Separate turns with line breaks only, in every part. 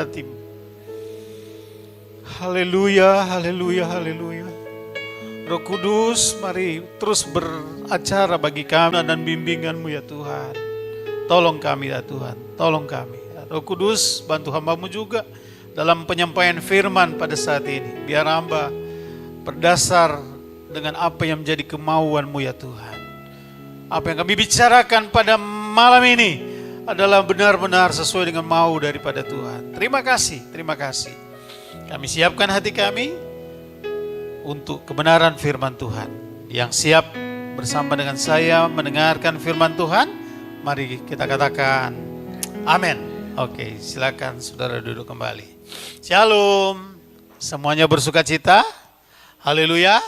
Tim. Haleluya, haleluya, haleluya. Roh Kudus, mari terus beracara bagi kami dan bimbingan-Mu ya Tuhan. Tolong kami ya Tuhan, tolong kami. Roh Kudus, bantu hamba-Mu juga dalam penyampaian firman pada saat ini. Biar hamba berdasar dengan apa yang menjadi kemauan-Mu ya Tuhan. Apa yang kami bicarakan pada malam ini adalah benar-benar sesuai dengan mau daripada Tuhan. Terima kasih, terima kasih. Kami siapkan hati kami untuk kebenaran firman Tuhan. Yang siap bersama dengan saya mendengarkan firman Tuhan, mari kita katakan amin. Oke, silakan saudara duduk kembali. Shalom. Semuanya bersuka cita? Haleluya.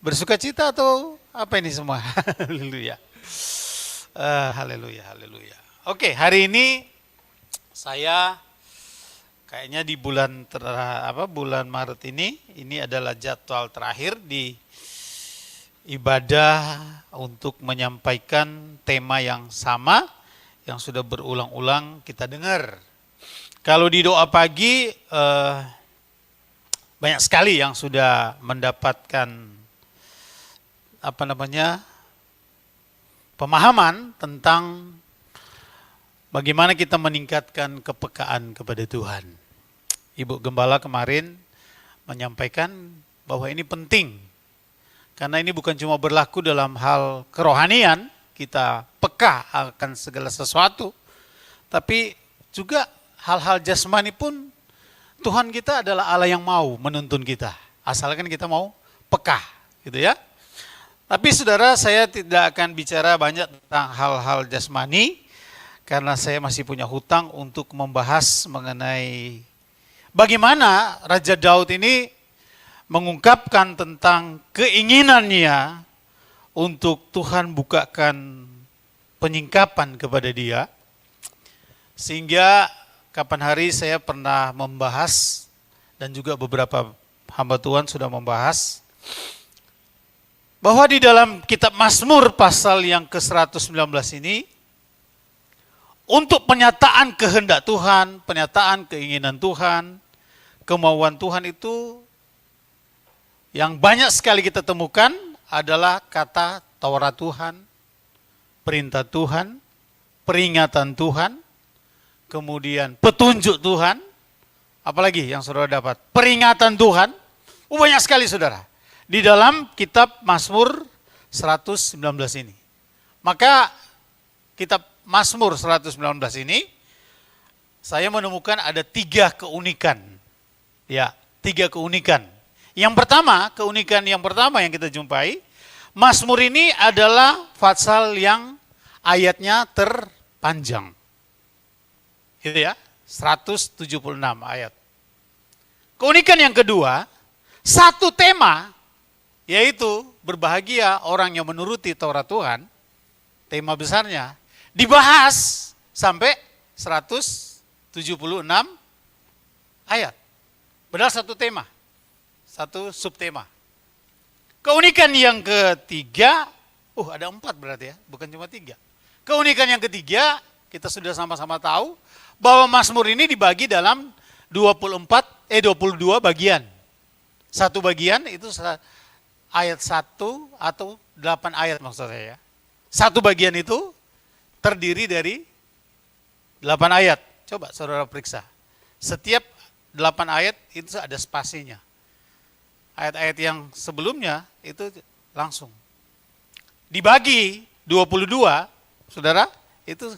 Bersuka cita atau apa ini semua? Haleluya. Haleluya, haleluya. Oke, hari ini saya kayaknya di bulan Maret ini adalah jadwal terakhir di ibadah untuk menyampaikan tema yang sama yang sudah berulang-ulang kita dengar. Kalau di doa pagi banyak sekali yang sudah mendapatkan pemahaman tentang bagaimana kita meningkatkan kepekaan kepada Tuhan. Ibu Gembala kemarin menyampaikan bahwa ini penting. Karena ini bukan cuma berlaku dalam hal kerohanian, kita peka akan segala sesuatu. Tapi juga hal-hal jasmani pun Tuhan kita adalah Allah yang mau menuntun kita. Asalkan kita mau peka, gitu ya. Tapi saudara, saya tidak akan bicara banyak tentang hal-hal jasmani karena saya masih punya hutang untuk membahas mengenai bagaimana Raja Daud ini mengungkapkan tentang keinginannya untuk Tuhan bukakan penyingkapan kepada dia. Sehingga kapan hari saya pernah membahas dan juga beberapa hamba Tuhan sudah membahas bahwa di dalam kitab Mazmur pasal yang ke-119 ini, untuk penyataan kehendak Tuhan, penyataan keinginan Tuhan, kemauan Tuhan itu yang banyak sekali kita temukan adalah kata Taurat Tuhan, perintah Tuhan, peringatan Tuhan, kemudian petunjuk Tuhan, apalagi yang saudara dapat, peringatan Tuhan, banyak sekali saudara. Di dalam kitab Mazmur 119 ini. Maka kitab Mazmur 119 ini saya menemukan ada 3 keunikan. Ya, 3 keunikan. Keunikan yang pertama yang kita jumpai, Mazmur ini adalah pasal yang ayatnya terpanjang. Gitu ya, 176 ayat. Keunikan yang kedua, satu tema, yaitu berbahagia orang yang menuruti Taurat Tuhan, tema besarnya, dibahas sampai 176 ayat. Benar satu tema, satu subtema. Keunikan yang ketiga, ada 4 berarti ya, bukan cuma 3. Keunikan yang ketiga, kita sudah sama-sama tahu, bahwa Mazmur ini dibagi dalam 22 bagian. Satu bagian itu ayat 1 atau 8 ayat maksud saya. Satu bagian itu terdiri dari 8 ayat. Coba saudara periksa. Setiap 8 ayat itu ada spasinya. Ayat-ayat yang sebelumnya itu langsung. Dibagi 22, saudara, itu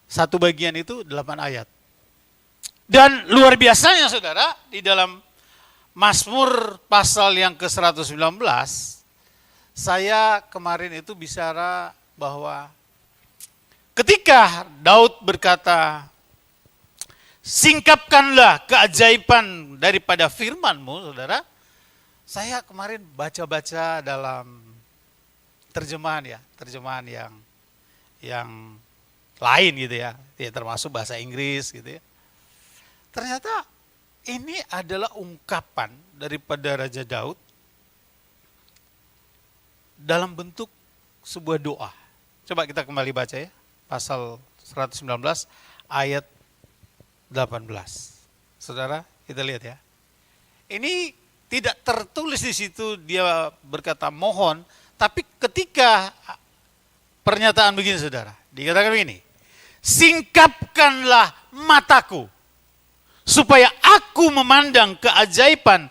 satu bagian itu 8 ayat. Dan luar biasanya saudara, di dalam Mazmur pasal yang ke-119, saya kemarin itu bicara bahwa ketika Daud berkata, singkapkanlah keajaiban daripada firman-Mu, saudara, saya kemarin baca-baca dalam terjemahan yang lain gitu ya, termasuk bahasa Inggris gitu ya. Ternyata ini adalah ungkapan daripada Raja Daud dalam bentuk sebuah doa. Coba kita kembali baca ya, pasal 119 ayat 18. Saudara, kita lihat ya. Ini tidak tertulis di situ dia berkata mohon, tapi ketika pernyataan begini saudara, dikatakan begini, singkapkanlah mataku, supaya aku memandang keajaiban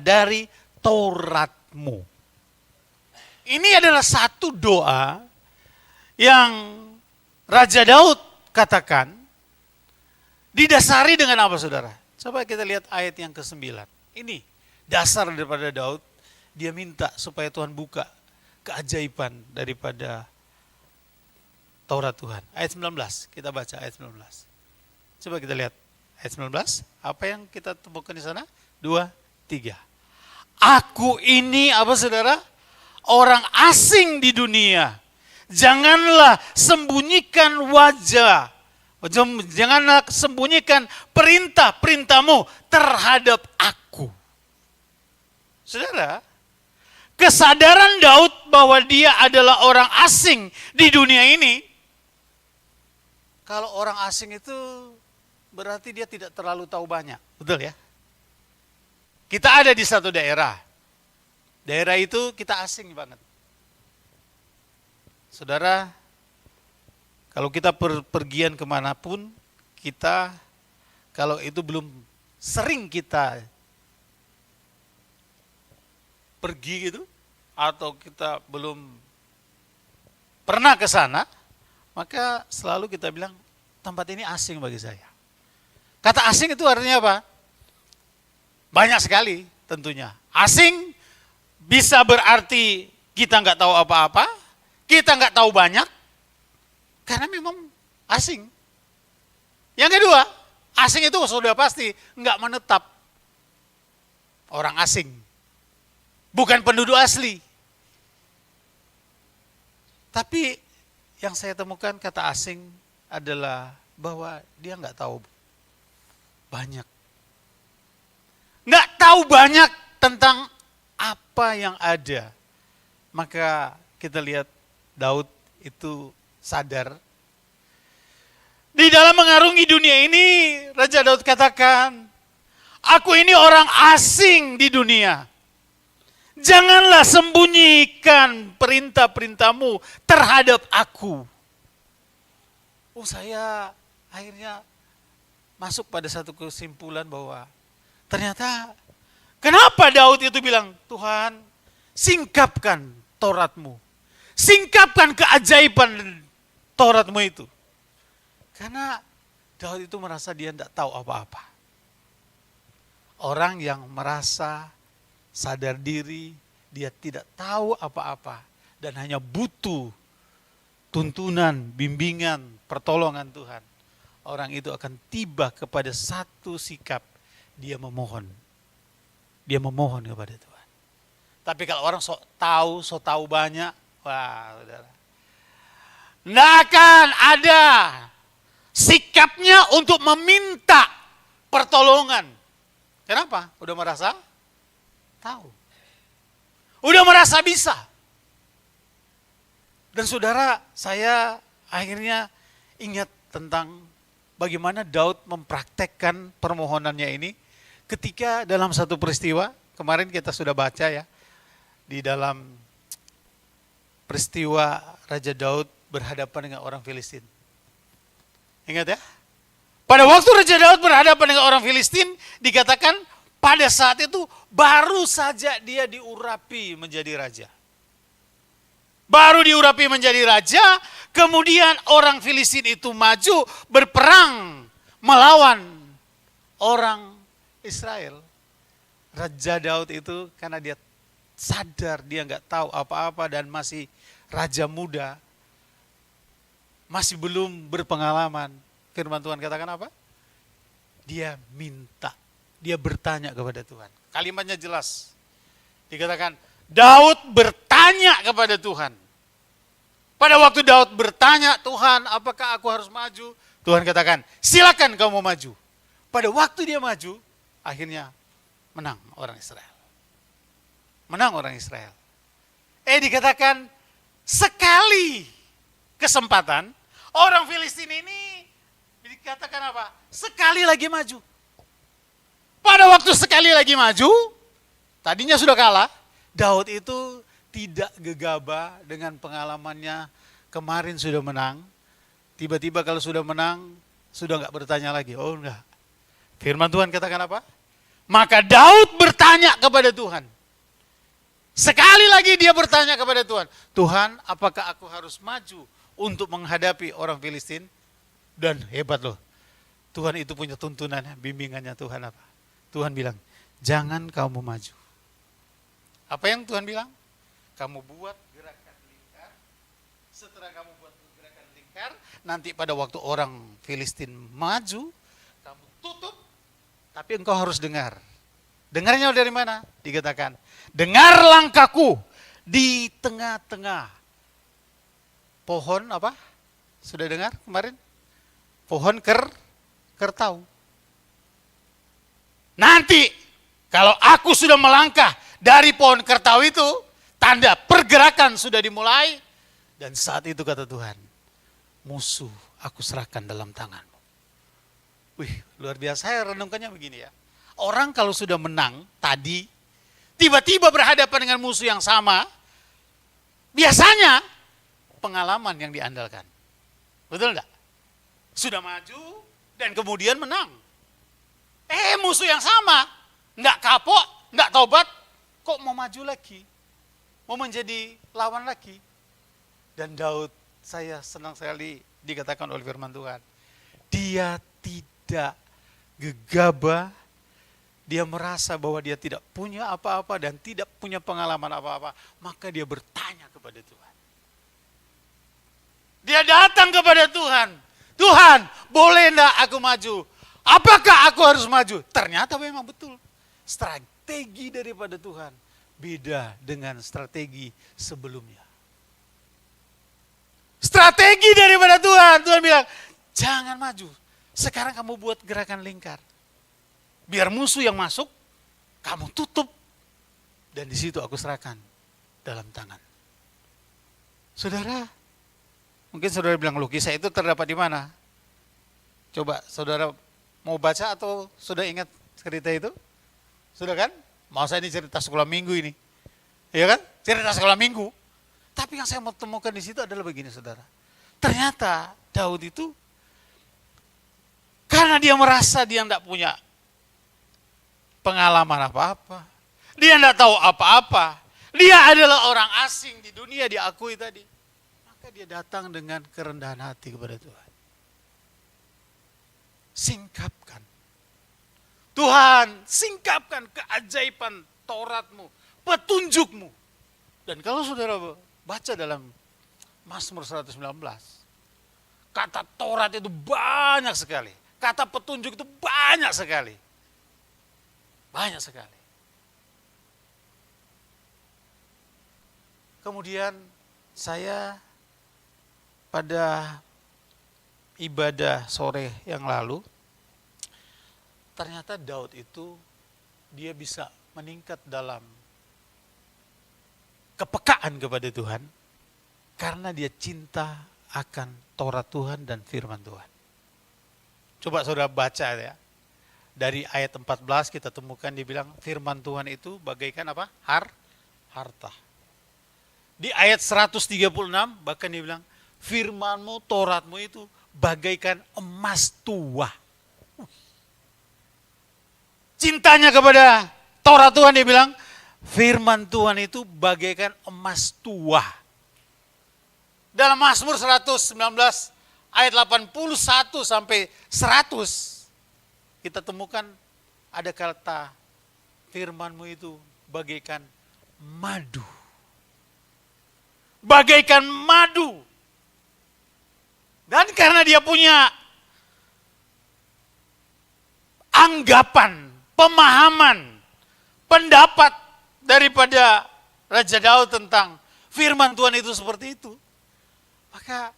dari Tauratmu. Ini adalah satu doa yang Raja Daud katakan, didasari dengan apa saudara? Coba kita lihat ayat yang ke-9. Ini dasar daripada Daud, dia minta supaya Tuhan buka keajaiban daripada Taurat Tuhan. Ayat 19, kita baca ayat 19. Coba kita lihat ayat 19, apa yang kita temukan di sana? 2, 3. Aku ini apa saudara? Orang asing di dunia. Janganlah sembunyikan wajah. Janganlah sembunyikan perintah-perintahmu terhadap aku. Saudara, kesadaran Daud bahwa dia adalah orang asing di dunia ini. Kalau orang asing itu berarti dia tidak terlalu tahu banyak. Betul ya? Kita ada di satu daerah. Daerah itu kita asing banget. Saudara, kalau kita pergian kemanapun, kita kalau itu belum sering kita pergi gitu, atau kita belum pernah ke sana, maka selalu kita bilang tempat ini asing bagi saya. Kata asing itu artinya apa? Banyak sekali tentunya. Asing bisa berarti kita nggak tahu apa-apa, kita nggak tahu banyak, karena memang asing. Yang kedua, asing itu sudah pasti nggak menetap. Orang asing. Bukan penduduk asli. Tapi yang saya temukan kata asing adalah bahwa dia nggak tahu banyak. Nggak tahu banyak tentang apa yang ada. Maka kita lihat Daud itu sadar. Di dalam mengarungi dunia ini, Raja Daud katakan, aku ini orang asing di dunia. Janganlah sembunyikan perintah-perintahmu terhadap aku. Saya akhirnya masuk pada satu kesimpulan bahwa ternyata kenapa Daud itu bilang, Tuhan singkapkan Tauratmu. Singkapkan keajaiban Tauratmu itu. Karena Daud itu merasa dia tidak tahu apa-apa. Orang yang merasa sadar diri, dia tidak tahu apa-apa. Dan hanya butuh tuntunan, bimbingan, pertolongan Tuhan. Orang itu akan tiba kepada satu sikap, dia memohon. Dia memohon kepada Tuhan. Tapi kalau orang sok tahu banyak, wah saudara. Nggak akan ada sikapnya untuk meminta pertolongan. Kenapa? Udah merasa tahu. Udah merasa bisa. Dan saudara, saya akhirnya ingat tentang bagaimana Daud mempraktekkan permohonannya ini ketika dalam satu peristiwa, kemarin kita sudah baca ya, di dalam peristiwa Raja Daud berhadapan dengan orang Filistin. Ingat ya? Pada waktu Raja Daud berhadapan dengan orang Filistin, dikatakan pada saat itu baru saja dia diurapi menjadi raja. Baru diurapi menjadi raja, kemudian orang Filistin itu maju berperang melawan orang Israel. Raja Daud itu karena dia sadar dia nggak tahu apa-apa dan masih raja muda, masih belum berpengalaman. Firman Tuhan katakan apa? Dia minta, dia bertanya kepada Tuhan. Kalimatnya jelas. Dikatakan, Daud bertanya kepada Tuhan. Pada waktu Daud bertanya, Tuhan apakah aku harus maju? Tuhan katakan, silakan kamu maju. Pada waktu dia maju, akhirnya menang orang Israel. Menang orang Israel. Dikatakan, sekali kesempatan, orang Filistin ini dikatakan apa? Sekali lagi maju. Pada waktu sekali lagi maju, tadinya sudah kalah, Daud itu tidak gegabah dengan pengalamannya, kemarin sudah menang, tiba-tiba kalau sudah menang, sudah enggak bertanya lagi. Oh enggak. Firman Tuhan katakan apa? Maka Daud bertanya kepada Tuhan. Sekali lagi dia bertanya kepada Tuhan. Tuhan, apakah aku harus maju untuk menghadapi orang Filistin? Dan hebat loh. Tuhan itu punya tuntunannya, bimbingannya Tuhan apa? Tuhan bilang, jangan kamu maju. Apa yang Tuhan bilang? Kamu buat gerakan lingkar. Setelah kamu buat gerakan lingkar, nanti pada waktu orang Filistin maju, kamu tutup. Tapi engkau harus dengar. Dengarnya dari mana? Dikatakan, dengar langkahku di tengah-tengah pohon apa? Sudah dengar kemarin? Pohon kertau. Nanti kalau aku sudah melangkah dari pohon kertau itu, tanda pergerakan sudah dimulai. Dan saat itu kata Tuhan, musuh aku serahkan dalam tanganmu. Wih, luar biasa. Saya renungkannya begini ya. Orang kalau sudah menang tadi, tiba-tiba berhadapan dengan musuh yang sama, biasanya pengalaman yang diandalkan. Betul enggak? Sudah maju dan kemudian menang. Musuh yang sama, enggak kapok, enggak tobat, kok mau maju lagi? Mau menjadi lawan lagi? Dan Daud, saya senang sekali dikatakan oleh firman Tuhan. Dia tidak gegabah, dia merasa bahwa dia tidak punya apa-apa dan tidak punya pengalaman apa-apa, maka dia bertanya kepada Tuhan. Dia datang kepada Tuhan. Tuhan, boleh enggak aku maju? Apakah aku harus maju? Ternyata memang betul. Strategi daripada Tuhan beda dengan strategi sebelumnya. Strategi daripada Tuhan, Tuhan bilang, jangan maju. Sekarang kamu buat gerakan lingkar. Biar musuh yang masuk, kamu tutup. Dan di situ aku serahkan dalam tangan. Saudara, mungkin saudara bilang, loh kisah itu terdapat di mana? Coba saudara mau baca atau sudah ingat cerita itu? Sudah kan? Masa ini cerita sekolah minggu ini? Iya kan? Cerita sekolah minggu. Tapi yang saya mau temukan di situ adalah begini saudara. Ternyata Daud itu, karena dia merasa dia tidak punya pengalaman apa-apa. Dia tidak tahu apa-apa. Dia adalah orang asing di dunia, diakui tadi. Maka dia datang dengan kerendahan hati kepada Tuhan. Singkapkan. Tuhan, singkapkan keajaiban Tauratmu, petunjukmu. Dan kalau saudara baca dalam Mazmur 119, kata Taurat itu banyak sekali. Kata petunjuk itu banyak sekali. Banyak sekali. Kemudian saya pada ibadah sore yang lalu, ternyata Daud itu dia bisa meningkat dalam kepekaan kepada Tuhan karena dia cinta akan Taurat Tuhan dan firman Tuhan. Coba saudara baca ya. Dari ayat 14 kita temukan dia bilang firman Tuhan itu bagaikan apa? Harta. Di ayat 136 bahkan dia bilang firmanmu, Tauratmu itu bagaikan emas tua. Cintanya kepada Taurat Tuhan dia bilang firman Tuhan itu bagaikan emas tua. Dalam Mazmur 119 ayat 81 sampai 100 kita temukan ada kata firman-Mu itu bagaikan madu. Bagaikan madu. Dan karena dia punya anggapan, pemahaman, pendapat daripada Raja Daud tentang firman Tuhan itu seperti itu. Maka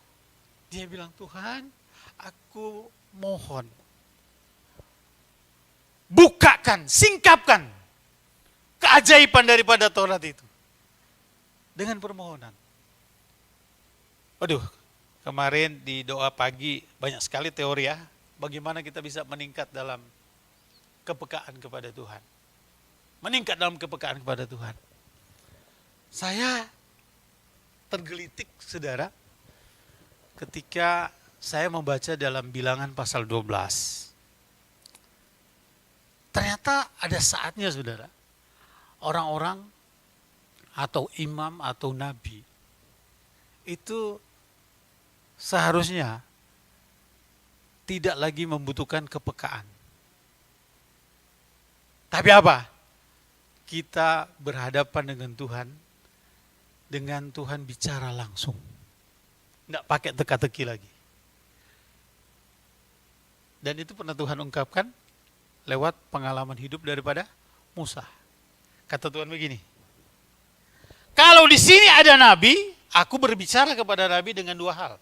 dia bilang, Tuhan, aku mohon bukakan, singkapkan keajaiban daripada Taurat itu. Dengan permohonan. Waduh, kemarin di doa pagi banyak sekali teori ya. bagaimana kita bisa meningkat dalam kepekaan kepada Tuhan. Meningkat dalam kepekaan kepada Tuhan. Saya tergelitik, saudara, ketika saya membaca dalam Bilangan pasal 12. Ternyata ada saatnya, saudara, orang-orang atau imam atau nabi itu seharusnya tidak lagi membutuhkan kepekaan. Tapi apa? Kita berhadapan dengan Tuhan bicara langsung. Tidak pakai teka-teki lagi. Dan itu pernah Tuhan ungkapkan lewat pengalaman hidup daripada Musa. Kata Tuhan begini, kalau di sini ada nabi, aku berbicara kepada nabi dengan dua hal.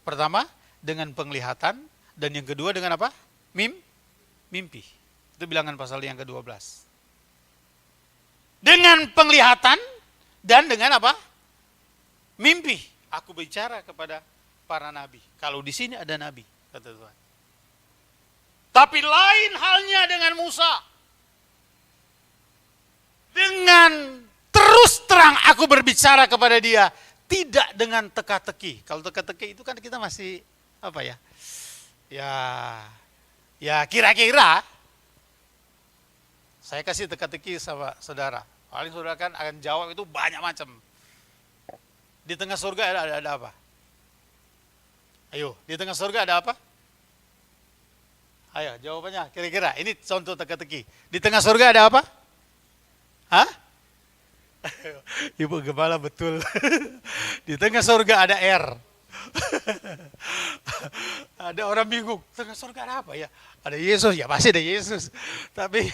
Pertama, dengan penglihatan, dan yang kedua dengan apa? Mimpi. Itu Bilangan pasal yang ke-12. Dengan penglihatan dan dengan apa? Mimpi. Aku bicara kepada para nabi. Kalau di sini ada nabi, kata Tuhan. Tapi lain halnya dengan Musa. Dengan terus terang aku berbicara kepada dia, tidak dengan teka-teki. Kalau teka-teki itu kan kita masih apa ya? Ya kira-kira. Saya kasih teka-teki sama saudara. Paling saudara kan akan jawab itu banyak macam. Di tengah surga ada apa? Ayo, di tengah surga ada apa? Ayo, jawabannya kira-kira. Ini contoh teka-teki. Di tengah surga ada apa? Hah? Ibu Gembala betul. Di tengah surga ada air. Ada orang bingung, tengah surga ada apa ya? Ada Yesus, ya pasti ada Yesus. Tapi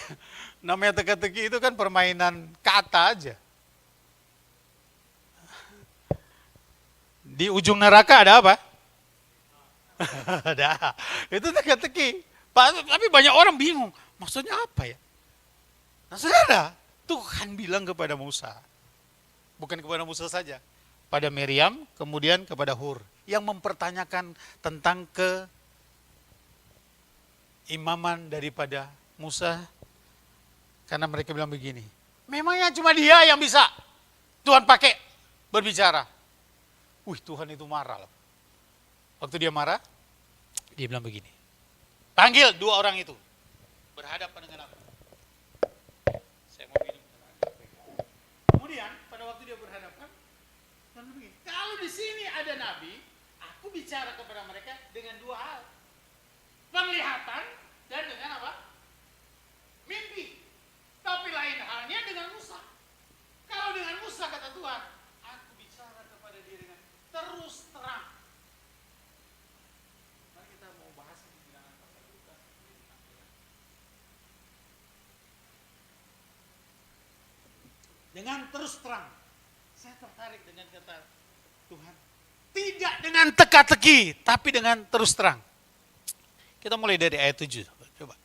namanya teka-teki itu kan permainan kata aja. Di ujung neraka ada apa? Ada. Itu teka-teki. Tapi banyak orang bingung, maksudnya apa ya? Nah saudara, Tuhan bilang kepada Musa, bukan kepada Musa saja, pada Miriam, kemudian kepada Hur, yang mempertanyakan tentang keimaman daripada Musa, karena mereka bilang begini, memangnya cuma dia yang bisa Tuhan pakai berbicara. Tuhan itu marah loh. Waktu dia marah, dia bilang begini, panggil dua orang itu, berhadapan dengan aku. Saya mau minum. Kemudian pada waktu dia berhadapan, Tuhan begini, kalau di sini ada nabi, aku bicara kepada mereka dengan dua hal. Penglihatan dan dengan apa? Mimpi. Tapi lain halnya dengan Musa. Kalau dengan Musa, kata Tuhan, aku bicara kepada dia dengan terus terang. Mari kita mau bahas di Bilangan pasal 12. Dengan terus terang. Saya tertarik dengan kata Tuhan. Tidak dengan teka-teki, tapi dengan terus terang. Kita mulai dari ayat 7. Coba.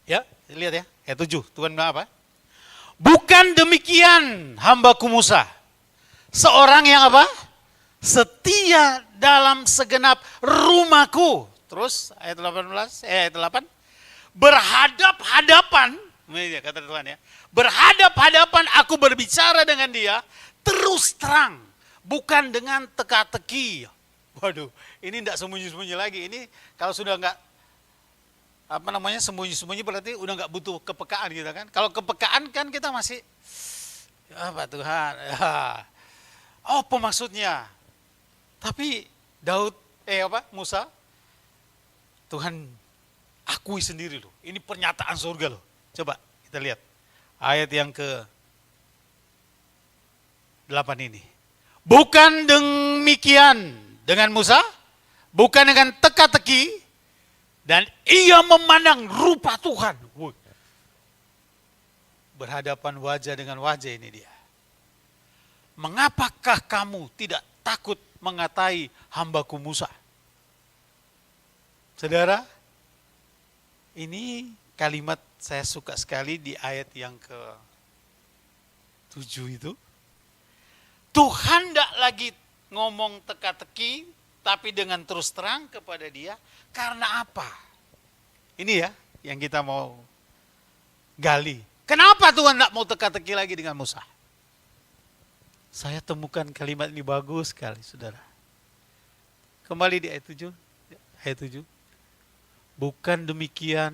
Ya, lihat ya. Ayat 7. Tuhan bilang apa? Bukan demikian hambaku Musa. Seorang yang apa? Setia dalam segenap rumahku. Terus ayat 18, ayat 8. Berhadap-hadapan, ini kata Tuhan ya. Berhadap-hadapan aku berbicara dengan dia terus terang, bukan dengan teka-teki. Waduh, ini tidak sembunyi-sembunyi lagi. Ini kalau sudah enggak sembunyi-sembunyi berarti udah nggak butuh kepekaan gitu kan. Kalau kepekaan kan kita masih apa Tuhan, ya. Apa maksudnya? Tapi Musa, Tuhan akui sendiri loh. Ini pernyataan surga loh. Coba kita lihat ayat yang ke-8 ini. Bukan demikian dengan Musa, bukan dengan teka-teki, dan ia memandang rupa Tuhan. Berhadapan wajah dengan wajah ini dia. Mengapakah kamu tidak takut mengatai hambaku Musa? Saudara, ini kalimat saya suka sekali di ayat yang ke-7 itu. Tuhan tidak lagi ngomong teka-teki, tapi dengan terus terang kepada dia. Karena apa? Ini ya yang kita mau gali. Kenapa Tuhan tidak mau teka-teki lagi dengan Musa? Saya temukan kalimat ini bagus sekali, saudara. Kembali di ayat 7. Ayat 7. Bukan demikian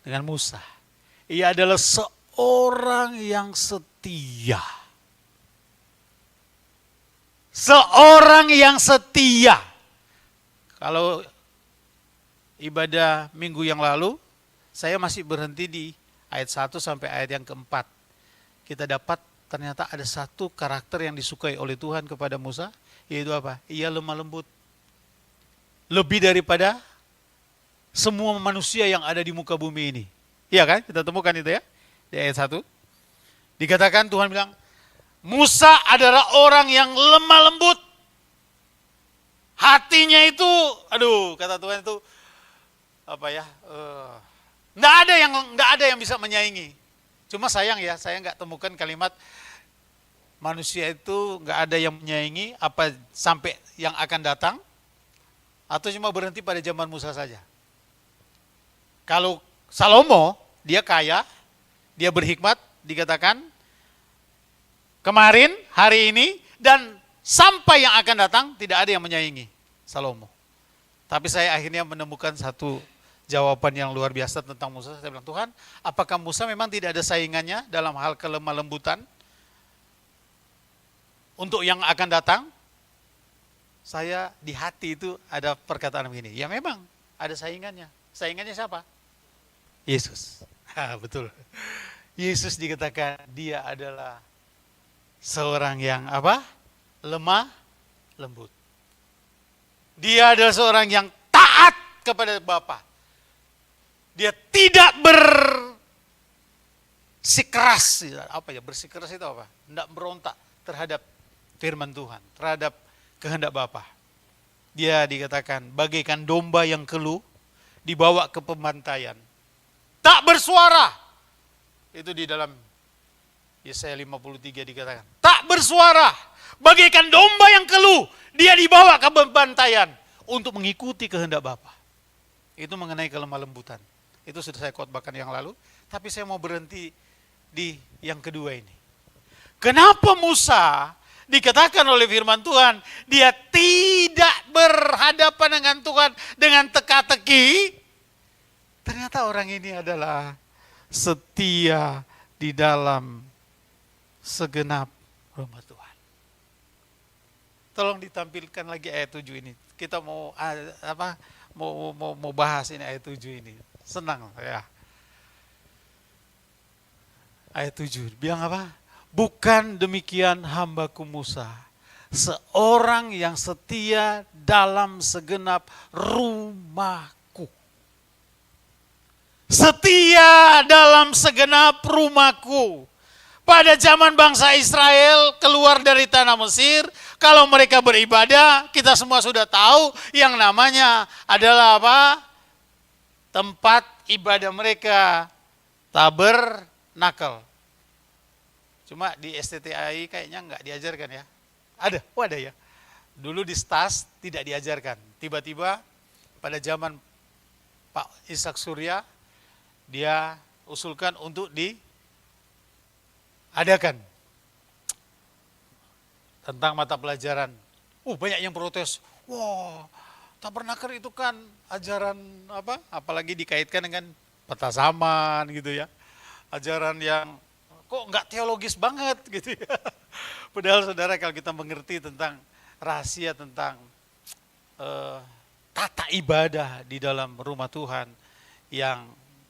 dengan Musa. Ia adalah seorang yang setia. Seorang yang setia. Kalau ibadah minggu yang lalu, saya masih berhenti di ayat 1 sampai ayat yang keempat. Kita dapat ternyata ada satu karakter yang disukai oleh Tuhan kepada Musa, yaitu apa? Ia lemah lembut. Lebih daripada semua manusia yang ada di muka bumi ini. Iya kan? Kita temukan itu ya. Di ayat 1. Dikatakan Tuhan bilang, Musa adalah orang yang lemah lembut. Hatinya itu, kata Tuhan itu, nggak ada yang bisa menyaingi. Cuma sayang ya, saya nggak temukan kalimat manusia itu nggak ada yang menyaingi apa sampai yang akan datang, atau cuma berhenti pada zaman Musa saja. Kalau Salomo, dia kaya, dia berhikmat, dikatakan kemarin, hari ini, dan sampai yang akan datang tidak ada yang menyaingi Salomo. Tapi saya akhirnya menemukan satu jawaban yang luar biasa tentang Musa. Saya bilang, Tuhan, apakah Musa memang tidak ada saingannya dalam hal kelemah lembutan untuk yang akan datang? Saya di hati itu ada perkataan begini, ya memang ada saingannya. Saingannya siapa? Yesus. Betul. Yesus dikatakan dia adalah seorang yang lemah lembut. Dia adalah seorang yang taat kepada Bapa. Dia tidak bersikeras. Bersikeras itu apa? Tidak berontak terhadap firman Tuhan, terhadap kehendak Bapa. Dia dikatakan bagaikan domba yang keluh, dibawa ke pembantaian. Tak bersuara. Itu di dalam Yesaya 53 dikatakan. Tak bersuara. Bagaikan domba yang keluh. Dia dibawa ke pembantaian untuk mengikuti kehendak Bapa. Itu mengenai kelemah lembutan. Itu sudah saya khotbahkan yang lalu. Tapi saya mau berhenti di yang kedua ini. Kenapa Musa dikatakan oleh firman Tuhan, dia tidak berhadapan dengan Tuhan dengan teka-teki? Ternyata orang ini adalah setia di dalam segenap rumah Tuhan. Tolong ditampilkan lagi ayat 7 ini. Kita mau bahas ini ayat 7 ini. Senang ya. Ayat 7 bilang apa? Bukan demikian hambaku Musa, seorang yang setia dalam segenap rumahku. Setia dalam segenap rumahku. Pada zaman bangsa Israel keluar dari tanah Mesir, kalau mereka beribadah, kita semua sudah tahu yang namanya adalah apa? Tempat ibadah mereka tabernakel. Cuma di STTI kayaknya nggak diajarkan ya. Ada ya. Dulu di STAS tidak diajarkan. Tiba-tiba pada zaman Pak Ishak Surya, dia usulkan untuk diadakan tentang mata pelajaran. Banyak yang protes. Wah, tabernakel itu kan ajaran apa? Apalagi dikaitkan dengan peta zaman gitu ya. Ajaran yang kok nggak teologis banget gitu ya. Padahal saudara, kalau kita mengerti tentang rahasia tentang tata ibadah di dalam rumah Tuhan yang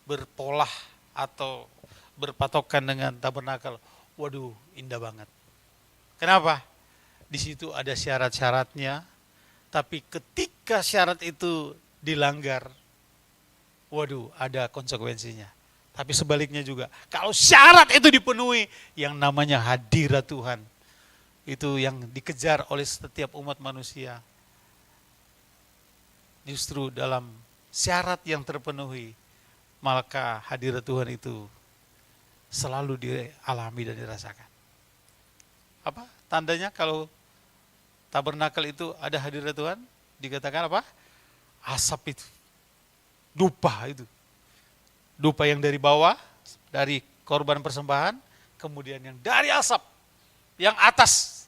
berpolah atau berpatokan dengan tabernakel, waduh indah banget. Kenapa? Di situ ada syarat-syaratnya, tapi ketika syarat itu dilanggar, waduh ada konsekuensinya. Tapi sebaliknya juga, kalau syarat itu dipenuhi, yang namanya hadirat Tuhan, itu yang dikejar oleh setiap umat manusia. Justru dalam syarat yang terpenuhi, maka hadirat Tuhan itu selalu dialami dan dirasakan. Apa tandanya kalau tabernakel itu ada hadirat Tuhan, dikatakan apa? Asap itu. Dupa itu. Dupa yang dari bawah, dari korban persembahan, kemudian yang dari asap, yang atas,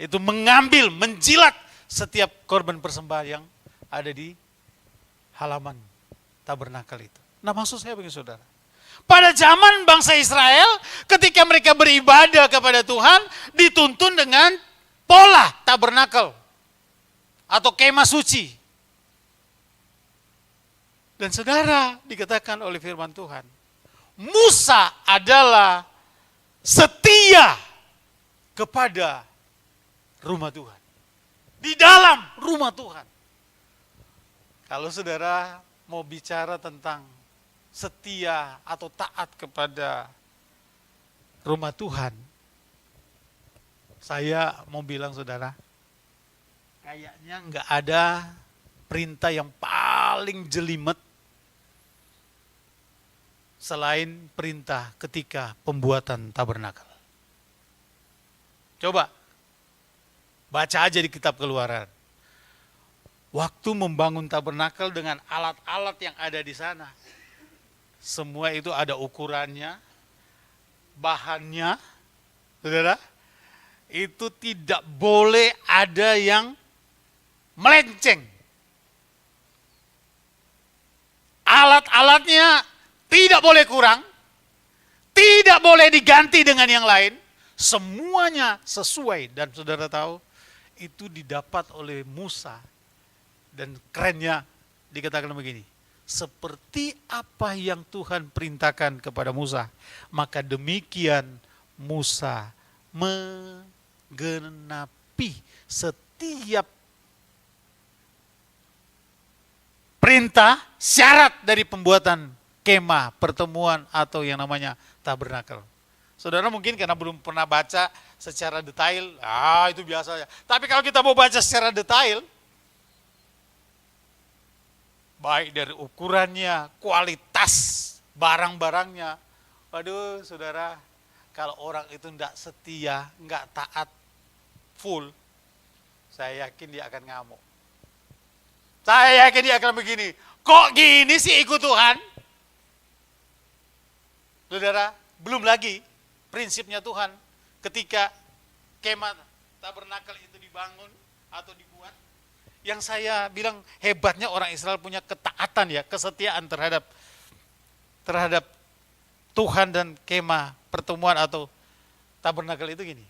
itu mengambil, menjilat setiap korban persembahan yang ada di halaman tabernakel itu. Nah, maksud saya begini saudara, pada zaman bangsa Israel, ketika mereka beribadah kepada Tuhan, dituntun dengan pola tabernakel atau kemah suci. Dan saudara, dikatakan oleh firman Tuhan, Musa adalah setia kepada rumah Tuhan. Di dalam rumah Tuhan. Kalau saudara mau bicara tentang setia atau taat kepada rumah Tuhan, saya mau bilang saudara, kayaknya nggak ada perintah yang paling jelimet selain perintah ketika pembuatan tabernakel. Coba baca aja di kitab Keluaran. Waktu membangun tabernakel dengan alat-alat yang ada di sana, semua itu ada ukurannya, bahannya, saudara, itu tidak boleh ada yang melenceng. Alat-alatnya tidak boleh kurang, tidak boleh diganti dengan yang lain, semuanya sesuai. Dan saudara tahu, itu didapat oleh Musa. Dan kerennya dikatakan begini, seperti apa yang Tuhan perintahkan kepada Musa, maka demikian Musa menggenapi setiap perintah, syarat dari pembuatan kemah, pertemuan atau yang namanya tabernakel. Saudara mungkin karena belum pernah baca secara detail, itu biasa ya. Tapi kalau kita mau baca secara detail, baik dari ukurannya, kualitas barang-barangnya. Waduh saudara, kalau orang itu tidak setia, nggak taat full, saya yakin dia akan ngamuk. Saya yakin dia akan begini, kok gini sih ikut Tuhan? Saudara, belum lagi prinsipnya Tuhan ketika kemah tabernakel itu dibangun atau dibuat. Yang saya bilang hebatnya orang Israel punya ketaatan ya, kesetiaan terhadap Tuhan dan kemah pertemuan atau tabernakel itu gini.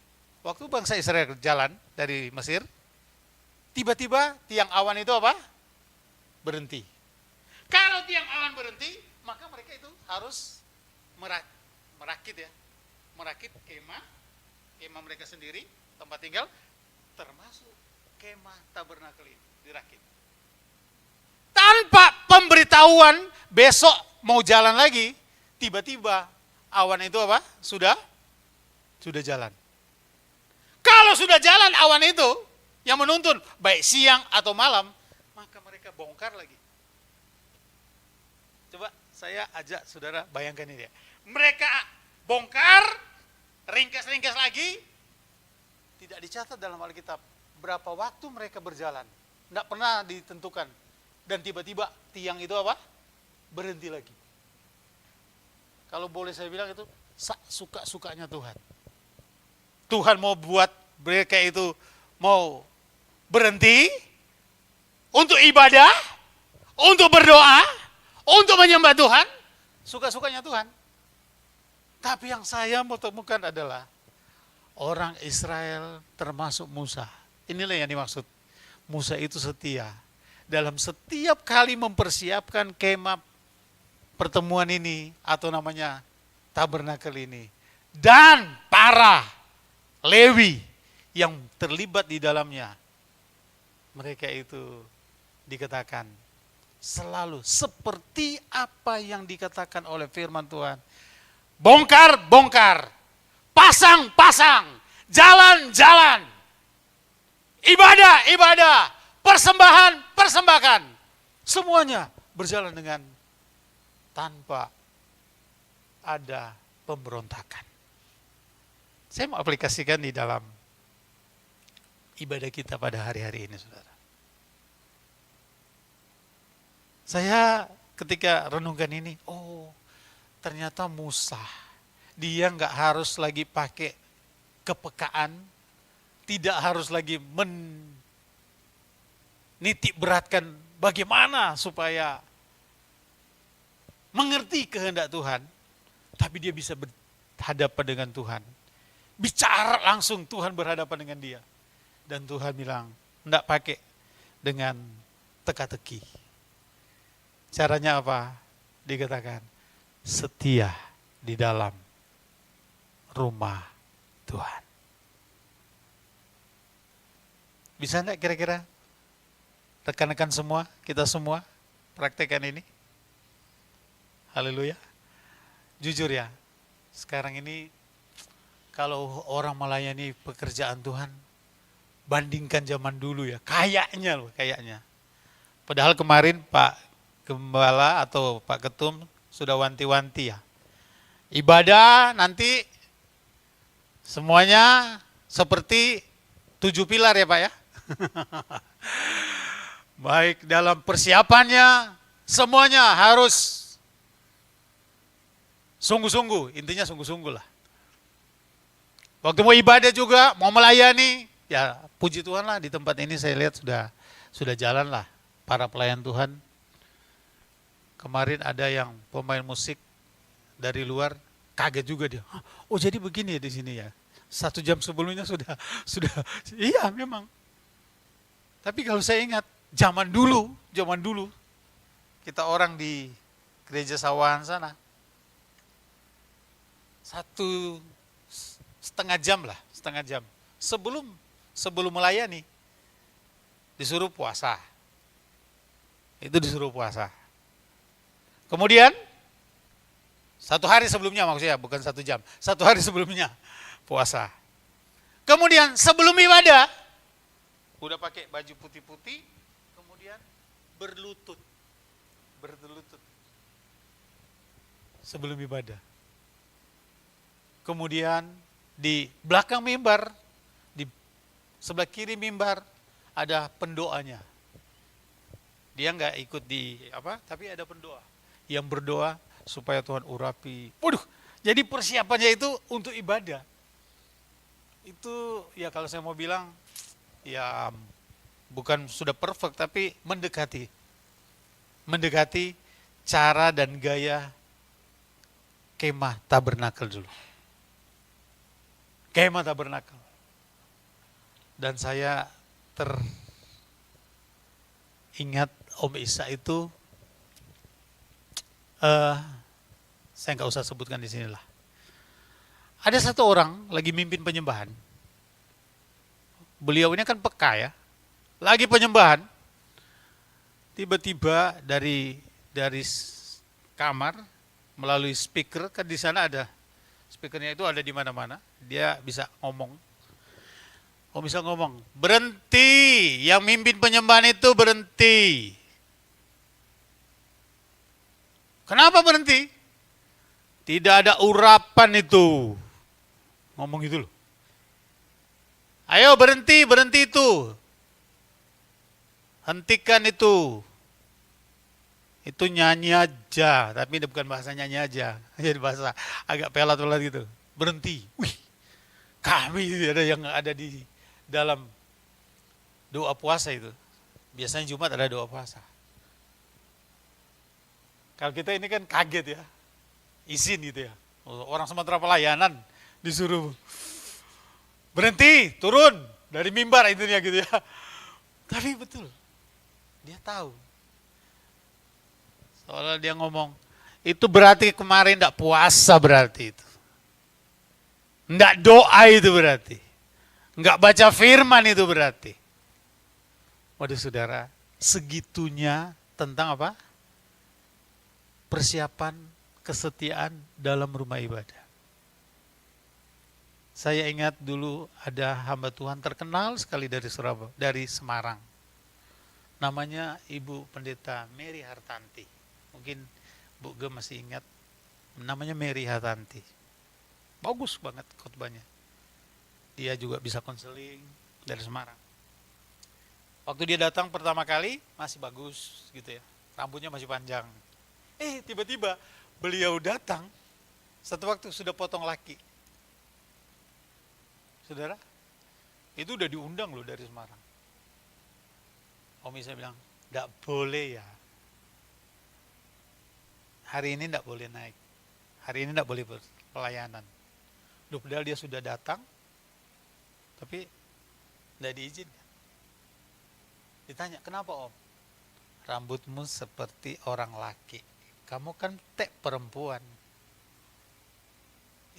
Waktu bangsa Israel jalan dari Mesir, tiba-tiba tiang awan itu apa? Berhenti. Kalau tiang awan berhenti, maka mereka itu harus merakit kemah mereka sendiri, tempat tinggal, termasuk kemah tabernakel ini dirakit. Tanpa pemberitahuan besok mau jalan lagi, tiba-tiba awan itu apa? Sudah jalan. Kalau sudah jalan awan itu yang menuntun baik siang atau malam, maka mereka bongkar lagi. Coba saya ajak saudara bayangkan ini ya. Mereka bongkar, ringkas-ringkas lagi, tidak dicatat dalam Alkitab berapa waktu mereka berjalan. Tidak pernah ditentukan. Dan tiba-tiba tiang itu apa? Berhenti lagi. Kalau boleh saya bilang itu suka-sukanya Tuhan. Tuhan mau buat mereka itu mau berhenti untuk ibadah, untuk berdoa, untuk menyembah Tuhan, suka-sukanya Tuhan. Tapi yang saya mau temukan adalah orang Israel termasuk Musa. Inilah yang dimaksud. Musa itu setia. Dalam setiap kali mempersiapkan kemah pertemuan ini atau namanya tabernakel ini. Dan para Lewi yang terlibat di dalamnya. Mereka itu dikatakan selalu seperti apa yang dikatakan oleh firman Tuhan. Bongkar, bongkar. Pasang, pasang. Jalan, jalan. Ibadah, ibadah, persembahan, persembahkan. Semuanya berjalan dengan tanpa ada pemberontakan. Saya mau aplikasikan di dalam ibadah kita pada hari-hari ini, saudara. Saya ketika renungkan ini, oh ternyata Musa, dia nggak harus lagi pakai kepekaan, tidak harus lagi menitik beratkan bagaimana supaya mengerti kehendak Tuhan, tapi dia bisa berhadapan dengan Tuhan. Bicara langsung, Tuhan berhadapan dengan dia. Dan Tuhan bilang, enggak pakai dengan teka-teki. Caranya apa? Dikatakan, setia di dalam rumah Tuhan. Bisa enggak kira-kira rekan-rekan semua, kita semua praktekkan ini? Haleluya. Jujur ya, sekarang ini kalau orang melayani pekerjaan Tuhan, bandingkan zaman dulu ya, kayaknya. Padahal kemarin Pak Gembala atau Pak Ketum sudah wanti-wanti ya. Ibadah nanti semuanya seperti 7 pilar ya Pak ya. Baik dalam persiapannya, semuanya harus sungguh-sungguh, intinya sungguh-sungguh lah. Waktu mau ibadah juga, mau melayani, ya puji Tuhan lah di tempat ini saya lihat sudah jalan lah para pelayan Tuhan. Kemarin ada yang pemain musik dari luar, kaget juga dia. Oh jadi begini ya di sini ya. 1 jam sebelumnya sudah, iya memang. Tapi kalau saya ingat, zaman dulu, kita orang di gereja Sawahan sana, 1,5 jam sebelum melayani disuruh puasa. Itu disuruh puasa. Kemudian 1 hari sebelumnya, maksudnya bukan 1 jam, 1 hari sebelumnya puasa. Kemudian sebelum ibadah udah pakai baju putih-putih, kemudian berlutut sebelum ibadah. Kemudian di belakang mimbar, di sebelah kiri mimbar ada pendoanya. Dia nggak ikut tapi ada pendoa yang berdoa supaya Tuhan urapi. Waduh, jadi persiapannya itu untuk ibadah. Itu ya kalau saya mau bilang, ya bukan sudah perfect tapi mendekati cara dan gaya kemah tabernakel dulu. Kemah tabernakel. Dan saya teringat Om Isa itu, saya nggak usah sebutkan di sinilah. Ada satu orang lagi mimpin penyembahan. Beliau ini kan peka ya, lagi penyembahan. Tiba-tiba dari kamar melalui speaker, kan di sana ada speakernya, itu ada di mana-mana. Dia bisa ngomong. Bisa ngomong, berhenti, yang mimpin penyembahan itu berhenti. Kenapa berhenti? Tidak ada urapan itu. Ngomong gitu loh. Ayo berhenti itu. Hentikan itu. Itu nyanyi aja, tapi ini bukan bahasa nyanyi aja. Jadi bahasa agak pelat-pelat gitu. Berhenti. Wih, kami ada di dalam doa puasa itu. Biasanya Jumat ada doa puasa. Kalau kita ini kan kaget ya, izin gitu ya. Orang sementara pelayanan disuruh berhenti, turun dari mimbar intinya gitu ya. Tapi betul, dia tahu. Soalnya dia ngomong, itu berarti kemarin enggak puasa berarti itu. Enggak doa itu berarti. Enggak baca firman itu berarti. Waduh saudara, segitunya tentang apa? Persiapan kesetiaan dalam rumah ibadah. Saya ingat dulu ada hamba Tuhan terkenal sekali dari Semarang. Namanya Ibu Pendeta Mary Hartanti. Mungkin Bu Ge masih ingat, namanya Mary Hartanti. Bagus banget khotbahnya. Dia juga bisa konseling dari Semarang. Waktu dia datang pertama kali masih bagus gitu ya, rambutnya masih panjang. Tiba-tiba beliau datang, satu waktu sudah potong laki. Saudara, itu udah diundang loh dari Semarang. Om saya bilang, enggak boleh ya. Hari ini enggak boleh naik. Hari ini enggak boleh pelayanan. Loh, padahal dia sudah datang, tapi enggak diizinkan. Ditanya, kenapa Om? Rambutmu seperti orang laki. Kamu kan perempuan.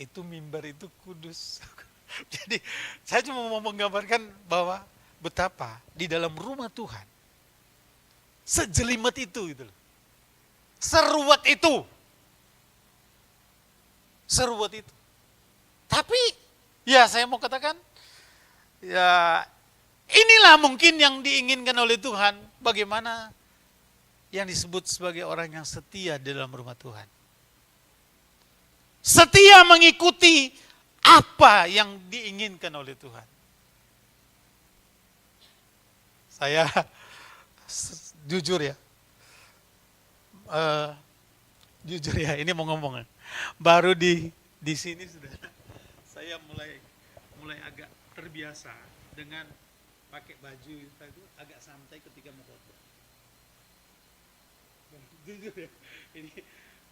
Itu mimbar itu kudus. Jadi saya cuma mau menggambarkan bahwa betapa di dalam rumah Tuhan sejelimet itu gitu loh. Seruat itu. Seruat itu. Tapi ya saya mau katakan ya inilah mungkin yang diinginkan oleh Tuhan, bagaimana yang disebut sebagai orang yang setia di dalam rumah Tuhan. Setia mengikuti apa yang diinginkan oleh Tuhan. Saya jujur ya, ini mau ngomong. Baru di sini sudah, saya mulai agak terbiasa dengan pakai baju itu agak santai ketika mau khotbah. Jujur ya, ini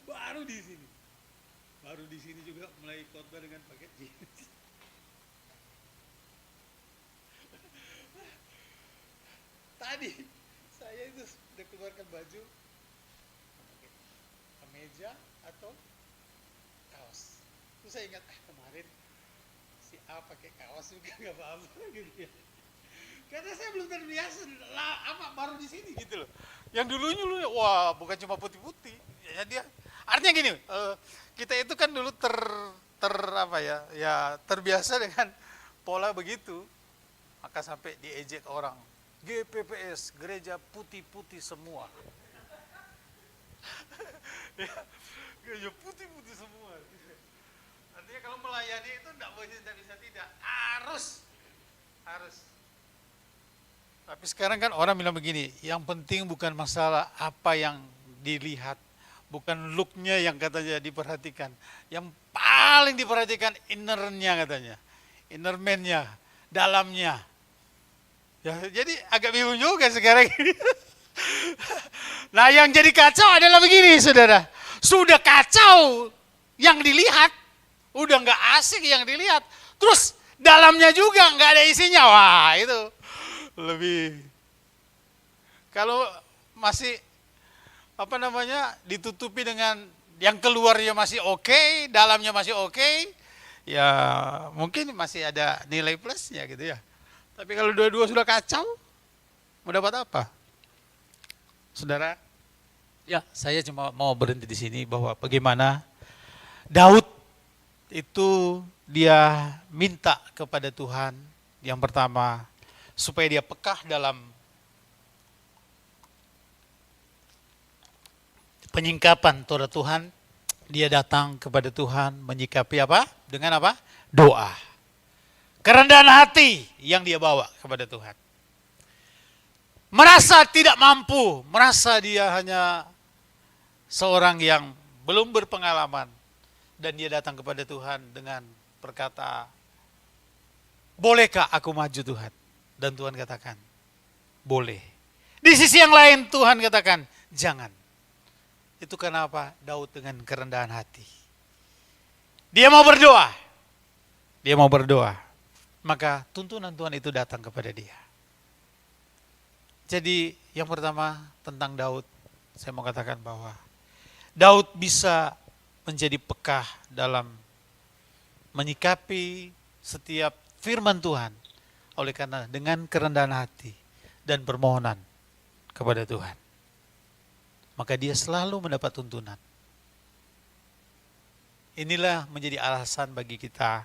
baru di sini juga mulai khotbah dengan pakai jeans. Tadi saya itu sudah keluarkan baju, pakai kemeja atau kaos. Terus saya ingat kemarin si A pakai kaos juga nggak apa-apa gitu ya. Karena saya belum terbiasa baru di sini gitu loh. Yang dulunya wah bukan cuma putih-putih. Ya dia artinya gini, kita itu kan dulu terbiasa dengan pola begitu, maka sampai diejek orang. GPPS, gereja putih-putih semua. Ya, gereja putih-putih semua. Artinya kalau melayani itu tidak bisa tidak, harus. Tapi sekarang kan orang bilang begini, yang penting bukan masalah apa yang dilihat, bukan looknya yang katanya diperhatikan. Yang paling diperhatikan innernya katanya, inner man-nya, dalamnya. Ya, jadi agak bingung juga sekarang. Nah yang jadi kacau adalah begini saudara. Sudah kacau yang dilihat, udah gak asik yang dilihat. Terus dalamnya juga gak ada isinya. Wah itu lebih. Kalau masih ditutupi dengan yang keluarnya masih oke, dalamnya masih oke, ya mungkin masih ada nilai plusnya gitu ya. Tapi kalau dua-dua sudah kacau, mau dapat apa? Saudara, ya saya cuma mau berhenti di sini bahwa bagaimana Daud itu dia minta kepada Tuhan yang pertama supaya dia pekah dalam penyingkapan Torah Tuhan. Dia datang kepada Tuhan menyikapi apa? Dengan apa? Doa. Kerendahan hati yang dia bawa kepada Tuhan. Merasa tidak mampu, merasa dia hanya seorang yang belum berpengalaman. Dan dia datang kepada Tuhan dengan berkata, bolehkah aku maju Tuhan? Dan Tuhan katakan, boleh. Di sisi yang lain Tuhan katakan, jangan. Itu kenapa Daud dengan kerendahan hati. Dia mau berdoa. Maka tuntunan Tuhan itu datang kepada dia. Jadi yang pertama tentang Daud, saya mau katakan bahwa Daud bisa menjadi pekah dalam menyikapi setiap firman Tuhan. Oleh karena dengan kerendahan hati dan permohonan kepada Tuhan. Maka dia selalu mendapat tuntunan. Inilah menjadi alasan bagi kita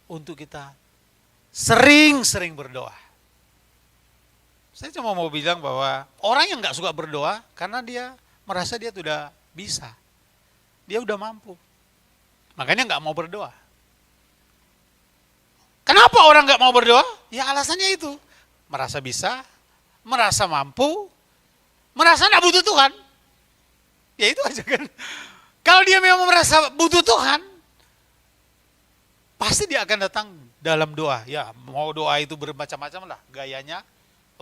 untuk kita sering-sering berdoa. Saya cuma mau bilang bahwa orang yang gak suka berdoa karena dia merasa dia sudah bisa. Dia udah mampu. Makanya gak mau berdoa. Kenapa orang gak mau berdoa? Ya alasannya itu. Merasa bisa, merasa mampu, merasa tidak butuh Tuhan. Ya itu aja kan. Kalau dia memang merasa butuh Tuhan, pasti dia akan datang dalam doa. Ya mau doa itu bermacam-macam lah gayanya,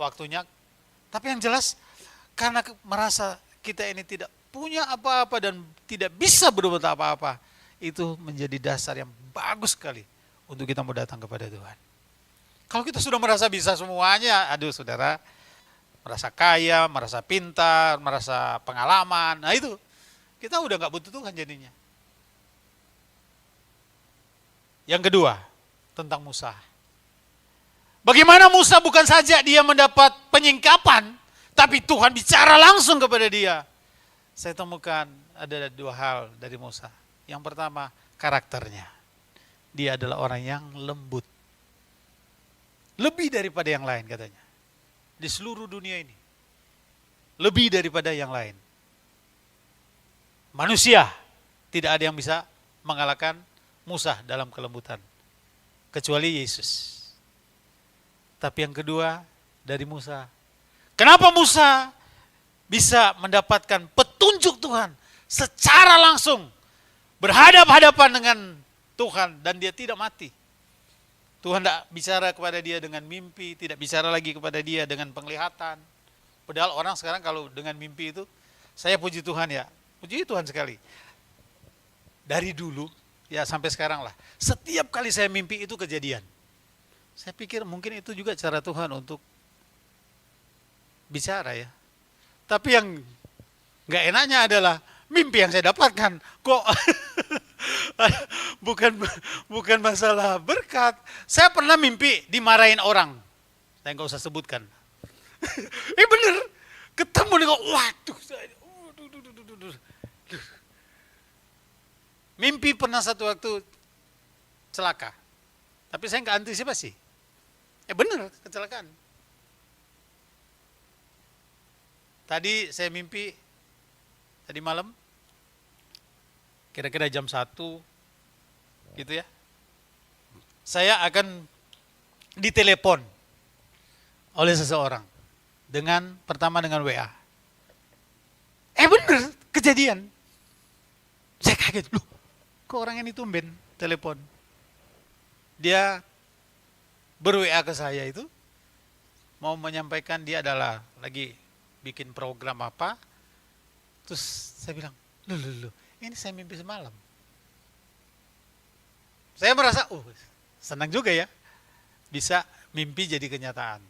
waktunya. Tapi yang jelas karena merasa kita ini tidak punya apa-apa dan tidak bisa berbuat apa-apa, itu menjadi dasar yang bagus sekali untuk kita mau datang kepada Tuhan. Kalau kita sudah merasa bisa semuanya, aduh saudara, merasa kaya, merasa pintar, merasa pengalaman, nah itu kita udah gak butuh Tuhan jadinya. Yang kedua, tentang Musa. Bagaimana Musa bukan saja dia mendapat penyingkapan, tapi Tuhan bicara langsung kepada dia. Saya temukan ada dua hal dari Musa. Yang pertama, karakternya. Dia adalah orang yang lembut. Lebih daripada yang lain katanya. Di seluruh dunia ini. Lebih daripada yang lain. Manusia tidak ada yang bisa mengalahkan Musa dalam kelembutan. Kecuali Yesus. Tapi yang kedua dari Musa. Kenapa Musa bisa mendapatkan petunjuk Tuhan secara langsung. Berhadap-hadapan dengan Tuhan dan dia tidak mati. Tuhan tidak bicara kepada dia dengan mimpi, tidak bicara lagi kepada dia dengan penglihatan. Padahal orang sekarang kalau dengan mimpi itu, saya puji Tuhan ya, puji Tuhan sekali. Dari dulu, ya sampai sekarang lah, setiap kali saya mimpi itu kejadian. Saya pikir mungkin itu juga cara Tuhan untuk bicara ya. Tapi yang gak enaknya adalah mimpi yang saya dapatkan kok bukan masalah berkat. Saya pernah mimpi dimarahin orang. Saya nggak usah sebutkan. Bener, ketemu dengan waduh. Mimpi pernah satu waktu celaka. Tapi saya nggak antisipasi. Bener, kecelakaan. Tadi saya mimpi tadi malam kira-kira jam 1 gitu ya. Saya akan ditelepon oleh seseorang pertama dengan WA. Bener, kejadian. Saya kaget, loh, kok orang ini tumben telepon. Dia ber-WA ke saya itu mau menyampaikan dia adalah lagi bikin program apa. Terus saya bilang, loh, ini saya mimpi semalam. Saya merasa, senang juga ya. Bisa mimpi jadi kenyataan.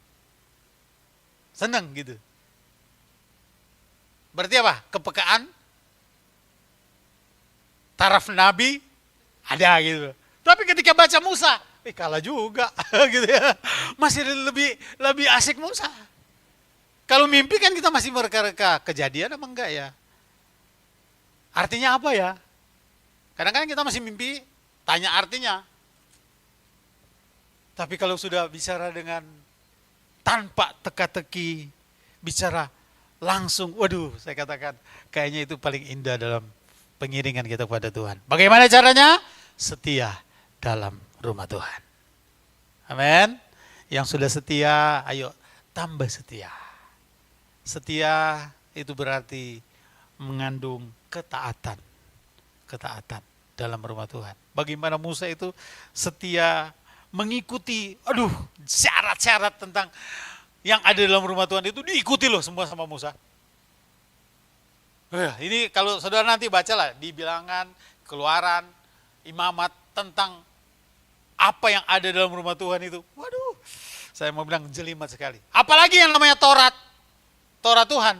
Senang gitu. Berarti apa? Kepekaan, taraf Nabi, ada gitu. Tapi ketika baca Musa, kalah juga gitu ya. Masih lebih asik Musa. Kalau mimpi kan kita masih mereka-reka kejadian apa enggak ya? Artinya apa ya? Kadang-kadang kita masih mimpi, tanya artinya. Tapi kalau sudah bicara dengan tanpa teka-teki, bicara langsung, waduh, saya katakan kayaknya itu paling indah dalam pengiringan kita kepada Tuhan. Bagaimana caranya? Setia dalam rumah Tuhan. Amin. Yang sudah setia, ayo tambah setia. Setia itu berarti mengandung ketaatan dalam rumah Tuhan. Bagaimana Musa itu setia mengikuti, syarat-syarat tentang yang ada dalam rumah Tuhan itu diikuti loh semua sama Musa. Ini kalau saudara nanti bacalah di Bilangan, Keluaran, Imamat tentang apa yang ada dalam rumah Tuhan itu. Waduh, saya mau bilang jelimet sekali. Apalagi yang namanya Taurat Tuhan.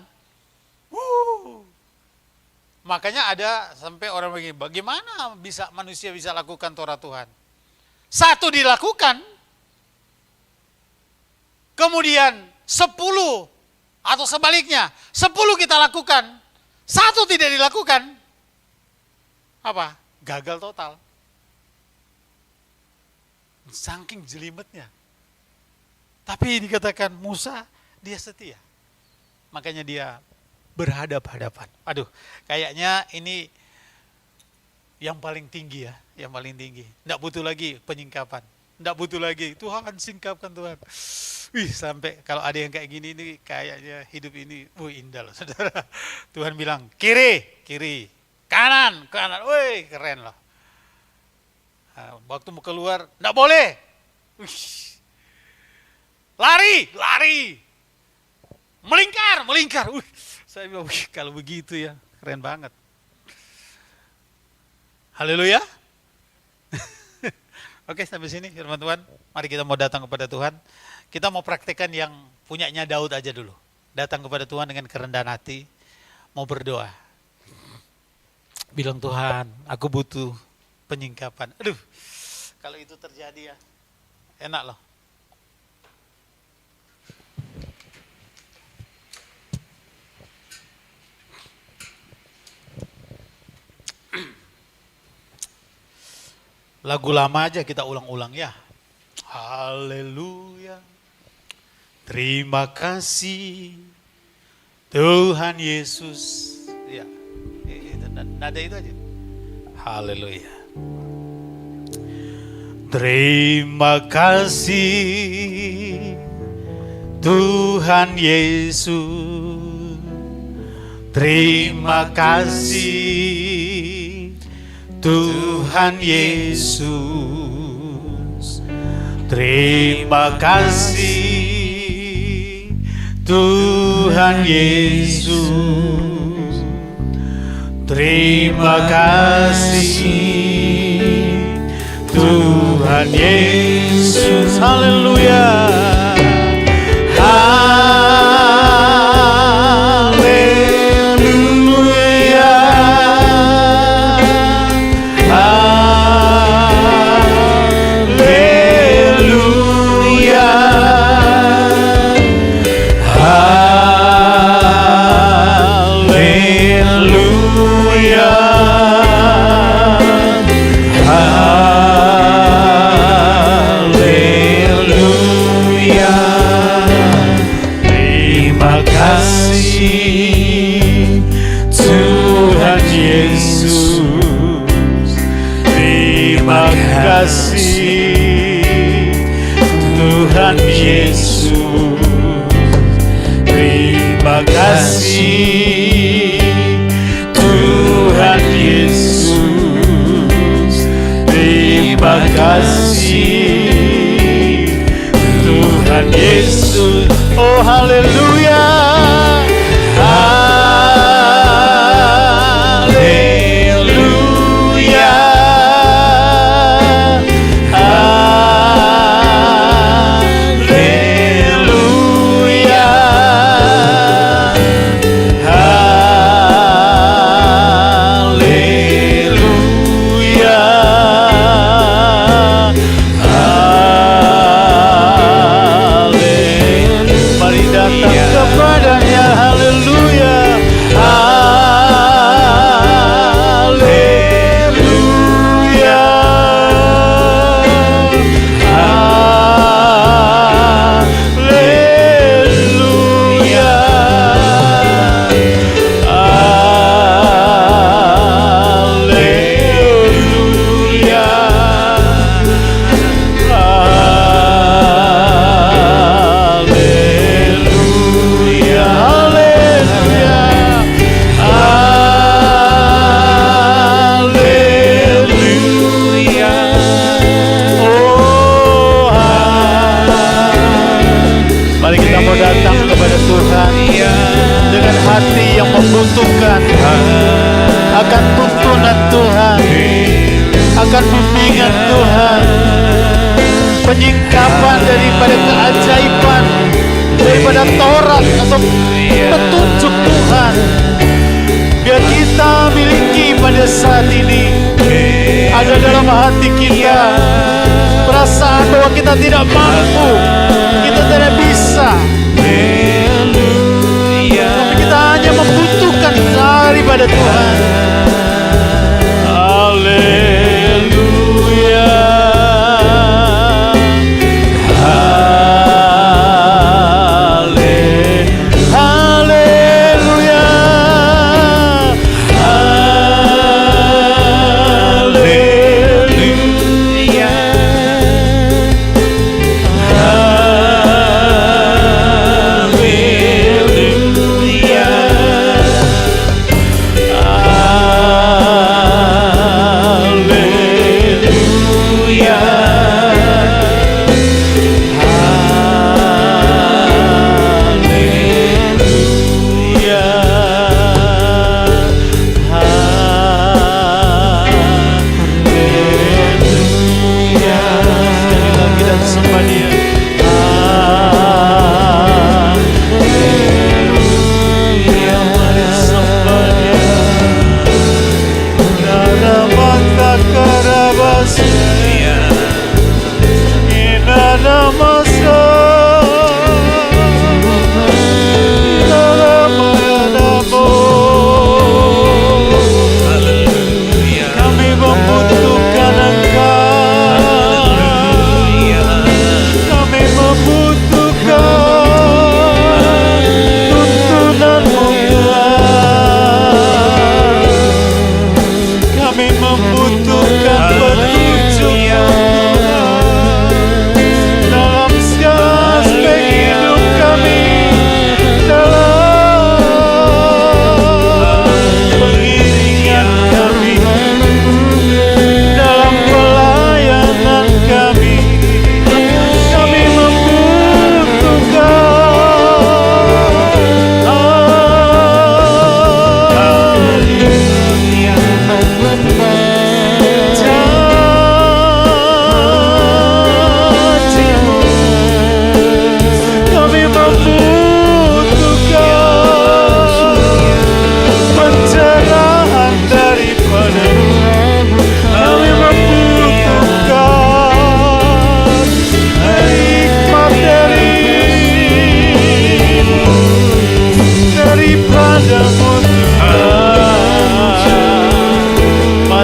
Makanya ada sampai orang begini, bagaimana manusia bisa lakukan Taurat Tuhan? Satu dilakukan, kemudian 10 atau sebaliknya, 10 kita lakukan, 1 tidak dilakukan, apa? Gagal total. Saking jelimetnya. Tapi dikatakan Musa, dia setia. Makanya dia berhadap-hadapan. Kayaknya ini yang paling tinggi ya, yang paling tinggi. Nggak butuh lagi penyingkapan. Enggak butuh lagi. Tuhan singkapkan Tuhan. Wih, sampai kalau ada yang kayak gini nih kayaknya hidup ini indah loh saudara. Tuhan bilang kiri, kiri, kanan, kanan. Wih, keren loh. Nah, waktu mau keluar, enggak boleh. Wih. Lari, lari. Melingkar, melingkar. Saya bilang, kalau begitu ya, keren banget. Haleluya. Oke, sampai sini firman Tuhan. Mari kita mau datang kepada Tuhan. Kita mau praktekkan yang punyanya Daud aja dulu. Datang kepada Tuhan dengan kerendahan hati, mau berdoa. Bilang, Tuhan, aku butuh penyingkapan. Aduh, kalau itu terjadi ya, enak loh. Lagu lama aja kita ulang-ulang ya. Haleluya. Terima kasih Tuhan Yesus. Ya, nada itu aja. Haleluya. Terima kasih Tuhan Yesus. Terima kasih Tuhan Yesus. Terima kasih Tuhan Yesus. Terima kasih Tuhan Yesus. Haleluya. Tuhan Yesus, terima kasih Tuhan Yesus, terima kasih Tuhan Yesus. Oh haleluya. Membutuhkan akan tuntunan Tuhan, akan bimbingan Tuhan, penyingkapan daripada keajaiban, daripada Taurat atau petunjuk Tuhan, biar kita miliki pada saat ini. Ada dalam hati kita perasaan bahwa kita tidak mampu, kita tidak bisa, hanya membutuhkan daripada Tuhan. Haleluya. Haleluya. Haleluya.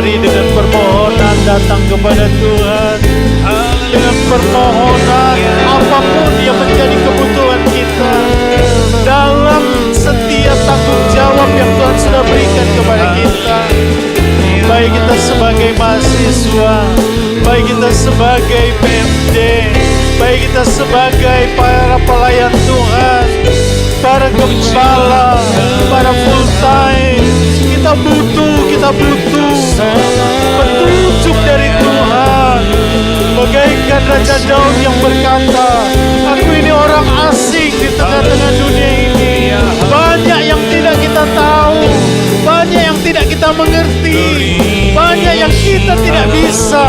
Mari dengan permohonan datang kepada Tuhan. Dengan permohonan apapun yang menjadi kebutuhan kita, dalam setiap tanggung jawab yang Tuhan sudah berikan kepada kita, baik kita sebagai mahasiswa, baik kita sebagai PMD, baik kita sebagai para pelayan Tuhan, para gembala, para full time, kita butuh petunjuk dari Tuhan. Bagaikan Raja Daud yang berkata, aku ini orang asing di tengah-tengah dunia ini. Banyak yang tidak kita tahu, banyak yang tidak kita mengerti, banyak yang kita tidak bisa.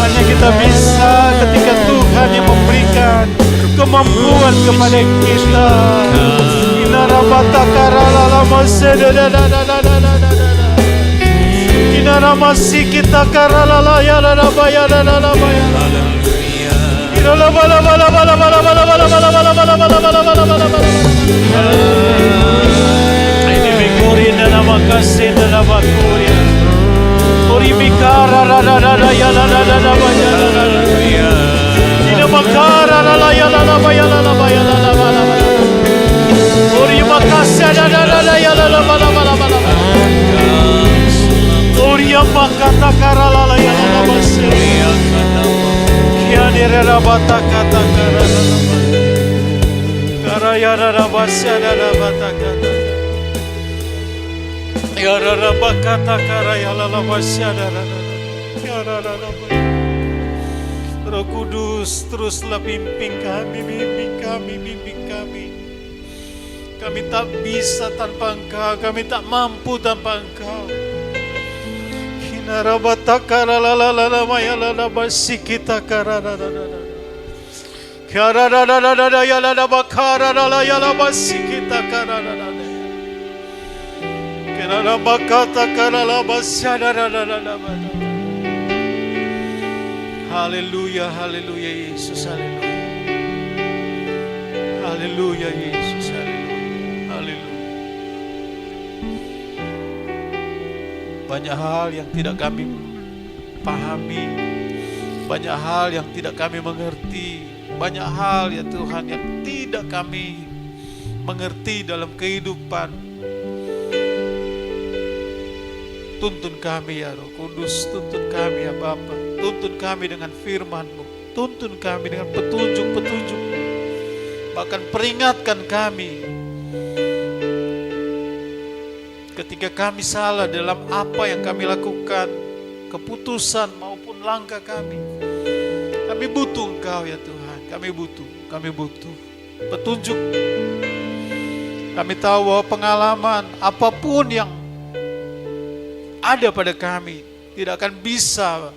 Hanya kita bisa ketika Tuhan yang memberikan kemampuan kepada kita. Masih kita karalala ya la baya la baya. Irala bala bala bala bala bala bala bala bala bala bala bala bala bala. Ini bikuri nama kasih nama kuria. Ori bikara la la la ya la baya la la. Ina makara la ya la baya la baya la bala. Ori makasih la la ya la bala bala bala. Oria makata karalala ya la base. Kiani rela bata kata karalala. Karaya la base la bata kata. Ya la bakata karaya la base la. Ya la. Roh Kudus teruslah bimbing kami, bimbing kami. Kami tak bisa tanpa Engkau, kami tak mampu tanpa Engkau. Narabata karalala maya la basikita karalala. Karalala ya la bakara la ya la basikita karalala. Karala bakata karala basyada la. Haleluya, haleluya Yesus, haleluya. Haleluya Yesus, haleluya. Haleluya. Banyak hal yang tidak kami pahami, banyak hal yang tidak kami mengerti, banyak hal ya Tuhan yang tidak kami mengerti dalam kehidupan. Tuntun kami ya Roh Kudus, tuntun kami ya Bapa, tuntun kami dengan firman-Mu, tuntun kami dengan petunjuk-petunjuk, bahkan peringatkan kami ketika kami salah dalam apa yang kami lakukan, keputusan maupun langkah kami. Kami butuh Engkau ya Tuhan, kami butuh petunjuk. Kami tahu bahwa pengalaman apapun yang ada pada kami tidak akan bisa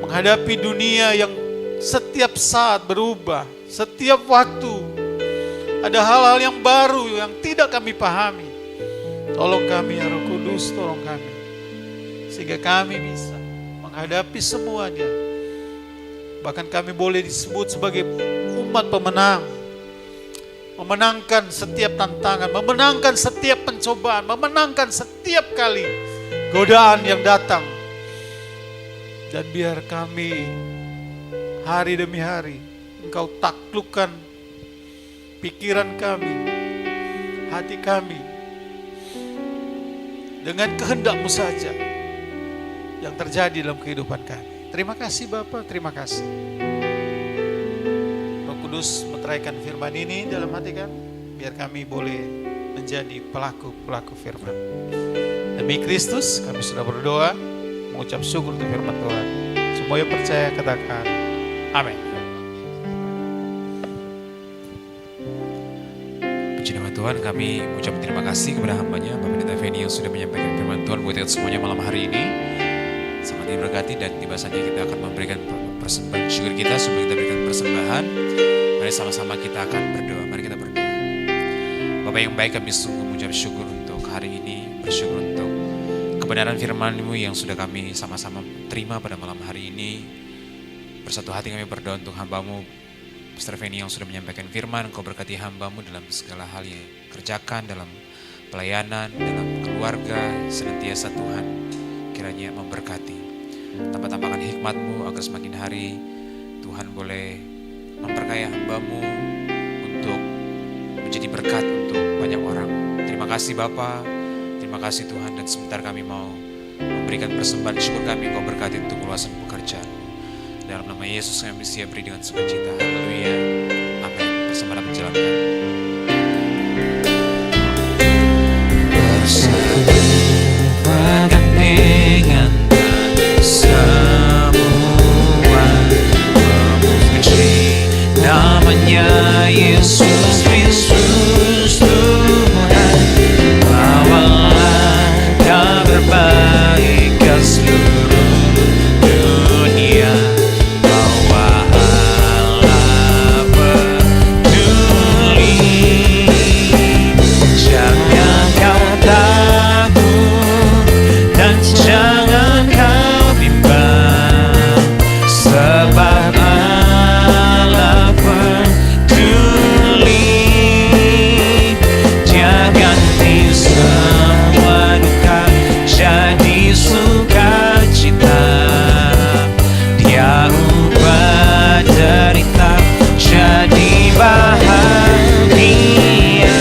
menghadapi dunia yang setiap saat berubah, setiap waktu ada hal-hal yang baru yang tidak kami pahami. Tolong kami ya Roh Kudus, tolong kami. Sehingga kami bisa menghadapi semuanya. Bahkan kami boleh disebut sebagai umat pemenang. Memenangkan setiap tantangan, memenangkan setiap pencobaan, memenangkan setiap kali godaan yang datang. Dan biar kami hari demi hari Engkau taklukkan pikiran kami, hati kami, dengan kehendak-Mu saja yang terjadi dalam kehidupan kami. Terima kasih Bapa, terima kasih. Roh Kudus meteraikan firman ini dalam hati kami, biar kami boleh menjadi pelaku-pelaku firman. Demi Kristus kami sudah berdoa, mengucap syukur untuk firman Tuhan. Semua yang percaya katakan amin.
Tuhan, kami mengucap terima kasih kepada hamba-Nya Bapak Pendeta Feni yang sudah menyampaikan firman Tuhan buat kita semuanya malam hari ini. Sangat diberkati dan tiba saatnya kita akan memberikan persembahan syukur kita. Sebelum kita berikan persembahan, mari sama-sama kita akan berdoa. Mari kita berdoa. Bapak yang baik, kami sungguh mengucap syukur untuk hari ini, bersyukur untuk kebenaran firman-Mu yang sudah kami sama-sama terima pada malam hari ini. Bersatu hati kami berdoa untuk hamba-Mu Pastor Feni yang sudah menyampaikan firman. Engkau berkati hamba-Mu dalam segala hal yang kerjakan dalam pelayanan, dalam keluarga, senantiasa Tuhan kiranya memberkati. Tambah-tambahkan hikmat-Mu agar semakin hari Tuhan boleh memperkaya hamba-Mu untuk menjadi berkat untuk banyak orang. Terima kasih Bapa, terima kasih Tuhan, dan sebentar kami mau memberikan persembahan syukur kami, Kau berkati untuk ulusan pekerjaan. Dalam nama Yesus kami siap beri dengan sukacita. Haleluya. Amin. Persembahan menjalankan. Bersatu dengan semua memuji namanya Yesus Kristus Tuhan. Bawalah kabar baik ke seluruh dunia. Bawalah peduli, jangan kau takut dan jangan kau bimbang, sebab Allah peduli. Dia ganti semua duka jadi sukacita, Dia ubah derita jadi bahagia.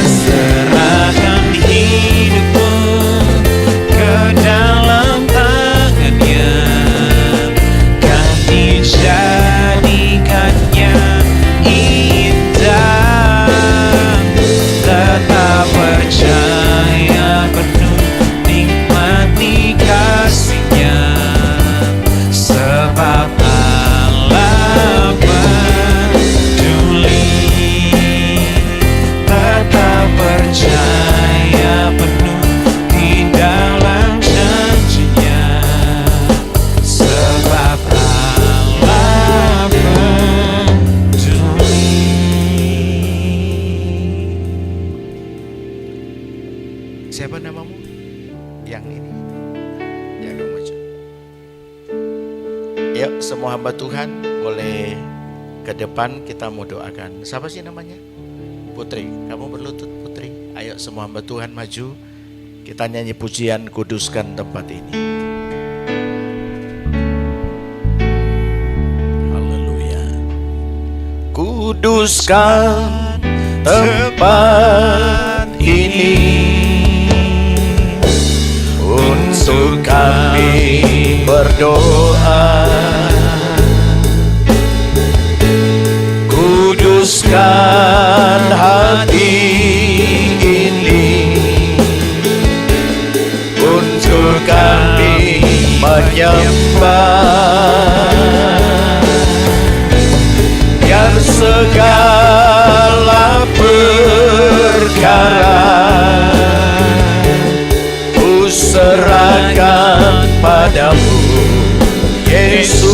Serahkan hidupmu ke dalam tangannya, kan dijadikannya indah. Tetap percaya penuh, nikmati kasih-Nya, sebab Allah peduli. Tetap percaya penuh di dalam janji-Nya, sebab Allah peduli.
Siapa namamu? Yang ini. Yang kamu maju. Yuk semua hamba Tuhan boleh ke depan, kita mau doakan. Siapa sih namanya? Putri. Kamu berlutut Putri. Ayo semua hamba Tuhan maju. Kita nyanyi pujian kuduskan tempat ini. Haleluya. Kuduskan tempat ini untuk kami berdoa. Kuduskan hati ini untuk kami menyembah. Biar segala perkara ku serahkan padamu, Yesus,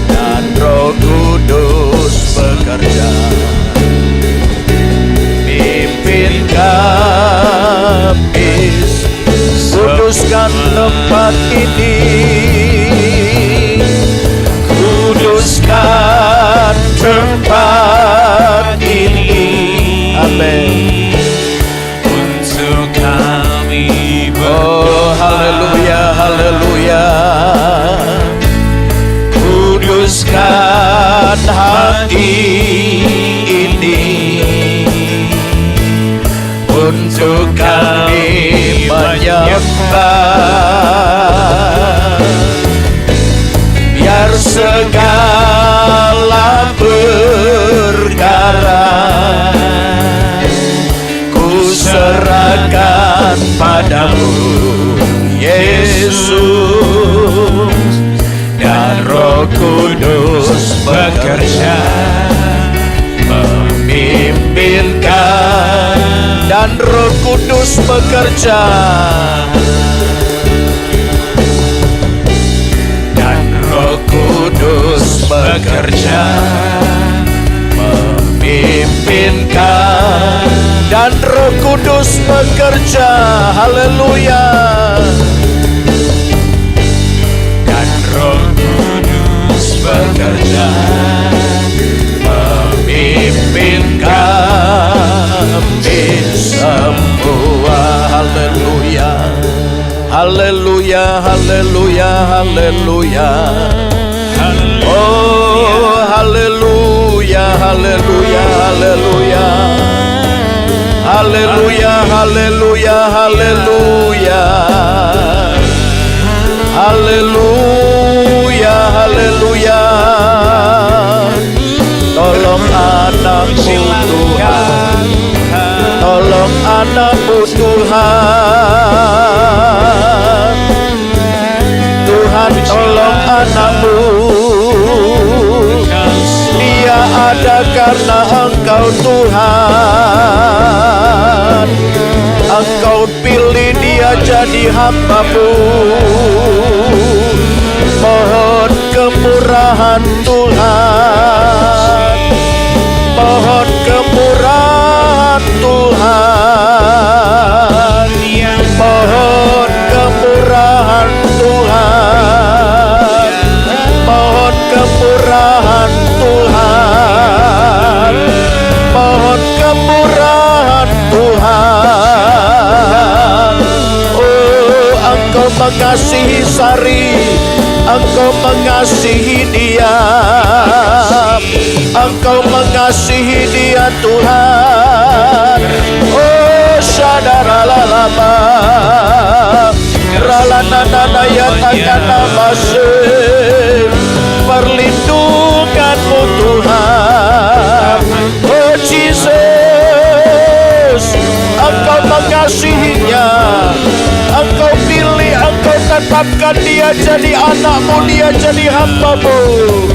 dan Roh Kudus bekerja. Pimpin kami, kuduskan tempat ini, kuduskan tempat ini. Amin.
Untuk kami
Oh haleluya, haleluya. Kuduskan hati ini untuk kami menyembah. Biar segala perkara ku serahkan padamu, Yesus, dan Roh Kudus bekerja, memimpinkan, dan Roh Kudus bekerja, dan Roh Kudus bekerja, memimpinkan, dan Roh Kudus bekerja. Haleluya. Dan Roh Kudus bekerja, memimpinkan mengambil semua. Haleluya, haleluya, haleluya, haleluya. Oh haleluya, haleluya, haleluya. Haleluya, haleluya, haleluya. Haleluya, haleluya. Tolong anakmu Tuhan, tolong anakmu Tuhan. Tuhan tolong anakmu. Dia ada karena Engkau Tuhan. Engkau pilih dia jadi hamba-Mu. Mohon kemurahan Tuhan, mohon kemurahan Tuhan, mohon kemurahan Tuhan, mohon kemurahan Tuhan, mohon kemurahan Tuhan. Oh, Engkau mengasihi Sari, Engkau mengasihi dia, Engkau mengasihi dia Tuhan. Oh syadaralalama ralanana yatagana masih perlindunganmu Tuhan. Oh Jesus, Engkau mengasihinya, Engkau pilih, Engkau tetapkan dia jadi anak-Mu, dia jadi hamba-Mu.